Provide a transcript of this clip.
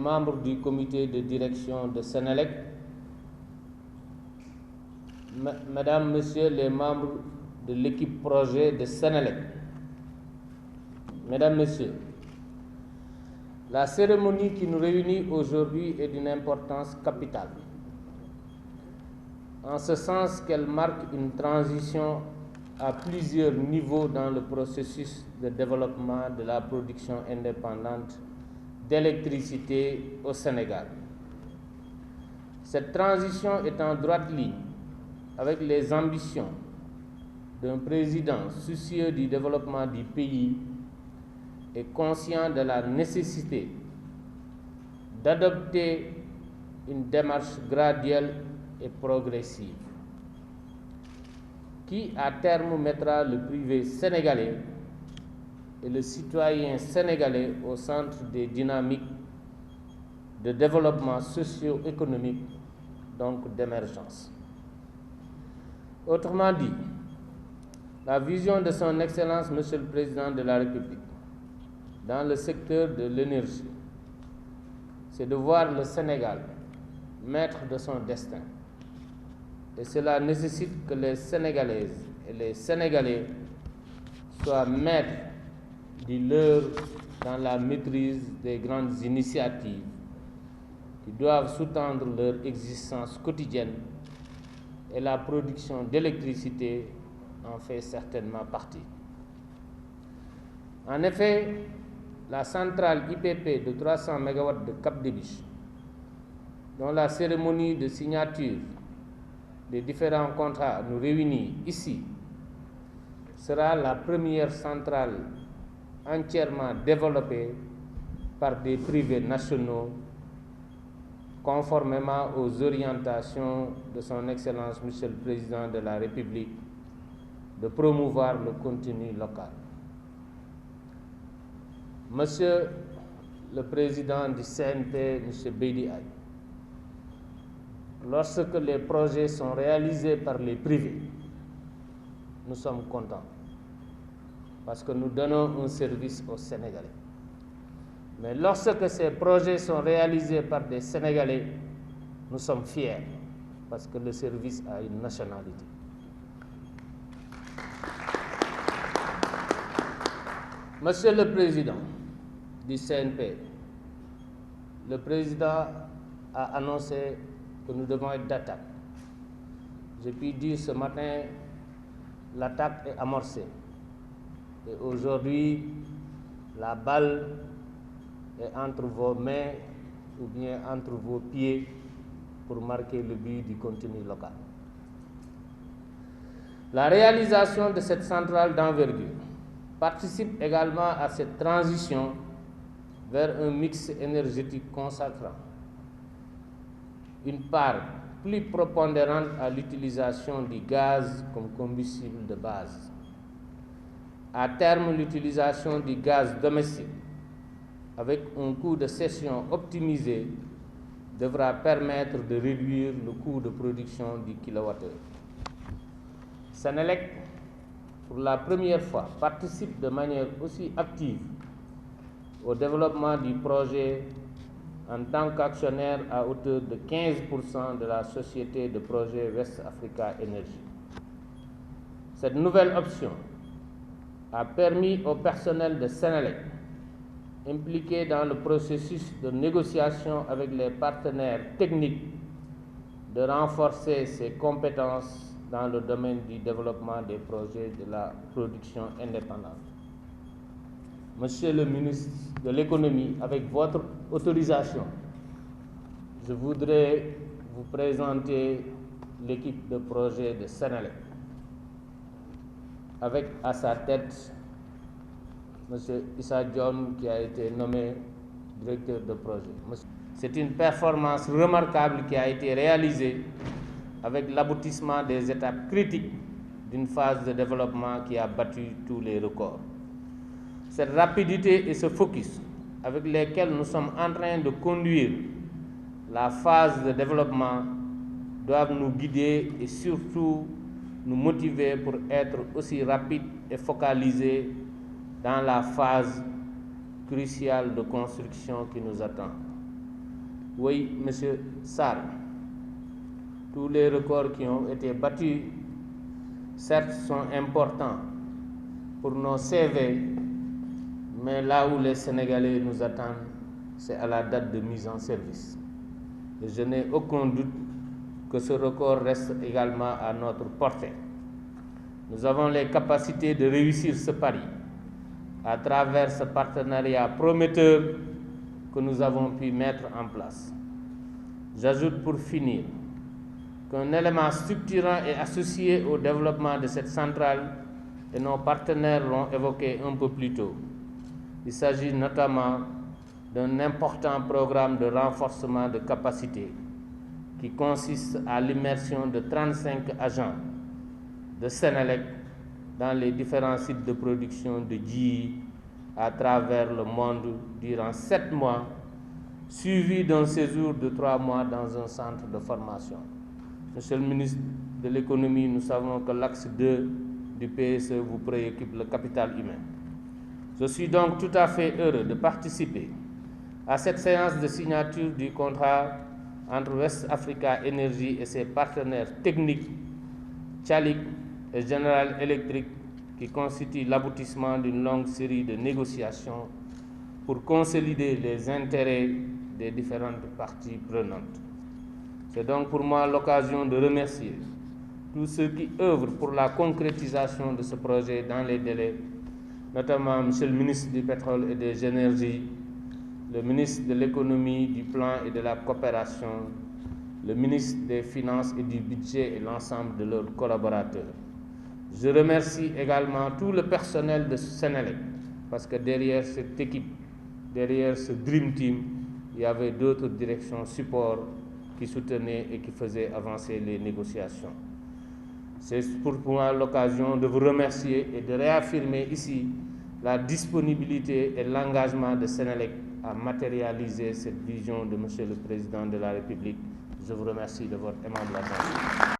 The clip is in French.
membres du comité de direction de Senelec, Mesdames, Messieurs les membres de l'équipe projet de Senelec, Mesdames, Messieurs, la cérémonie qui nous réunit aujourd'hui est d'une importance capitale, en ce sens qu'elle marque une transition à plusieurs niveaux dans le processus de développement de la production indépendante d'électricité au Sénégal. Cette transition est en droite ligne avec les ambitions d'un président soucieux du développement du pays et conscient de la nécessité d'adopter une démarche graduelle et progressive qui, à terme, mettra le privé sénégalais et le citoyen sénégalais au centre des dynamiques de développement socio-économique, donc d'émergence. Autrement dit, la vision de son Excellence, Monsieur le Président de la République, dans le secteur de l'énergie, c'est de voir le Sénégal maître de son destin. Et cela nécessite que les Sénégalaises et les Sénégalais soient maîtres du leur dans la maîtrise des grandes initiatives qui doivent sous-tendre leur existence quotidienne, et la production d'électricité en fait certainement partie. En effet, la centrale IPP de 300 MW de Cap-des-Biches, dont la cérémonie de signature des différents contrats nous réunit ici, sera la première centrale entièrement développée par des privés nationaux, conformément aux orientations de son Excellence Monsieur le Président de la République de promouvoir le contenu local. Monsieur le Président du CNP, Monsieur Beydi Aye, lorsque les projets sont réalisés par les privés, nous sommes contents parce que nous donnons un service aux Sénégalais. Mais lorsque ces projets sont réalisés par des Sénégalais, nous sommes fiers parce que le service a une nationalité. Monsieur le Président du CNP, le Président a annoncé que nous devons être d'attaque. J'ai pu dire ce matin, l'attaque est amorcée. Et aujourd'hui, la balle est entre vos mains ou bien entre vos pieds pour marquer le but du contenu local. La réalisation de cette centrale d'envergure participe également à cette transition vers un mix énergétique consacrant une part plus prépondérante à l'utilisation du gaz comme combustible de base. À terme, l'utilisation du gaz domestique avec un coût de cession optimisé devra permettre de réduire le coût de production du kilowattheure. Senelec, pour la première fois, participe de manière aussi active au développement du projet en tant qu'actionnaire à hauteur de 15% de la société de projet West Africa Energy. Cette nouvelle option a permis au personnel de Senelec impliqué dans le processus de négociation avec les partenaires techniques de renforcer ses compétences dans le domaine du développement des projets de la production indépendante. Monsieur le ministre de l'Économie, avec votre autorisation, je voudrais vous présenter l'équipe de projet de Senelec, avec à sa tête M. Issa Dione qui a été nommé directeur de projet. C'est une performance remarquable qui a été réalisée avec l'aboutissement des étapes critiques d'une phase de développement qui a battu tous les records. Cette rapidité et ce focus avec lesquels nous sommes en train de conduire la phase de développement doivent nous guider et surtout nous motiver pour être aussi rapides et focalisés dans la phase cruciale de construction qui nous attend. Oui, Monsieur Sarr, tous les records qui ont été battus, certes, sont importants pour nos CV, mais là où les Sénégalais nous attendent, c'est à la date de mise en service. Et je n'ai aucun doute que ce record reste également à notre portée. Nous avons les capacités de réussir ce pari à travers ce partenariat prometteur que nous avons pu mettre en place. J'ajoute pour finir qu'un élément structurant est associé au développement de cette centrale et nos partenaires l'ont évoqué un peu plus tôt. Il s'agit notamment d'un important programme de renforcement de capacité qui consiste à l'immersion de 35 agents de Senelec dans les différents sites de production de GIE à travers le monde durant 7 mois, suivi d'un séjour de 3 mois dans un centre de formation. Monsieur le ministre de l'Économie, nous savons que l'axe 2 du PSE vous préoccupe, le capital humain. Je suis donc tout à fait heureux de participer à cette séance de signature du contrat entre West Africa Energy et ses partenaires techniques, Tchalik et General Electric, qui constitue l'aboutissement d'une longue série de négociations pour consolider les intérêts des différentes parties prenantes. C'est donc pour moi l'occasion de remercier tous ceux qui œuvrent pour la concrétisation de ce projet dans les délais, notamment M. le ministre du Pétrole et des Énergies, le ministre de l'Économie, du Plan et de la Coopération, le ministre des Finances et du Budget et l'ensemble de leurs collaborateurs. Je remercie également tout le personnel de Senelec, parce que derrière cette équipe, derrière ce Dream Team, il y avait d'autres directions support qui soutenaient et qui faisaient avancer les négociations. C'est pour moi l'occasion de vous remercier et de réaffirmer ici la disponibilité et l'engagement de Senelec à matérialiser cette vision de Monsieur le Président de la République. Je vous remercie de votre aimable attention.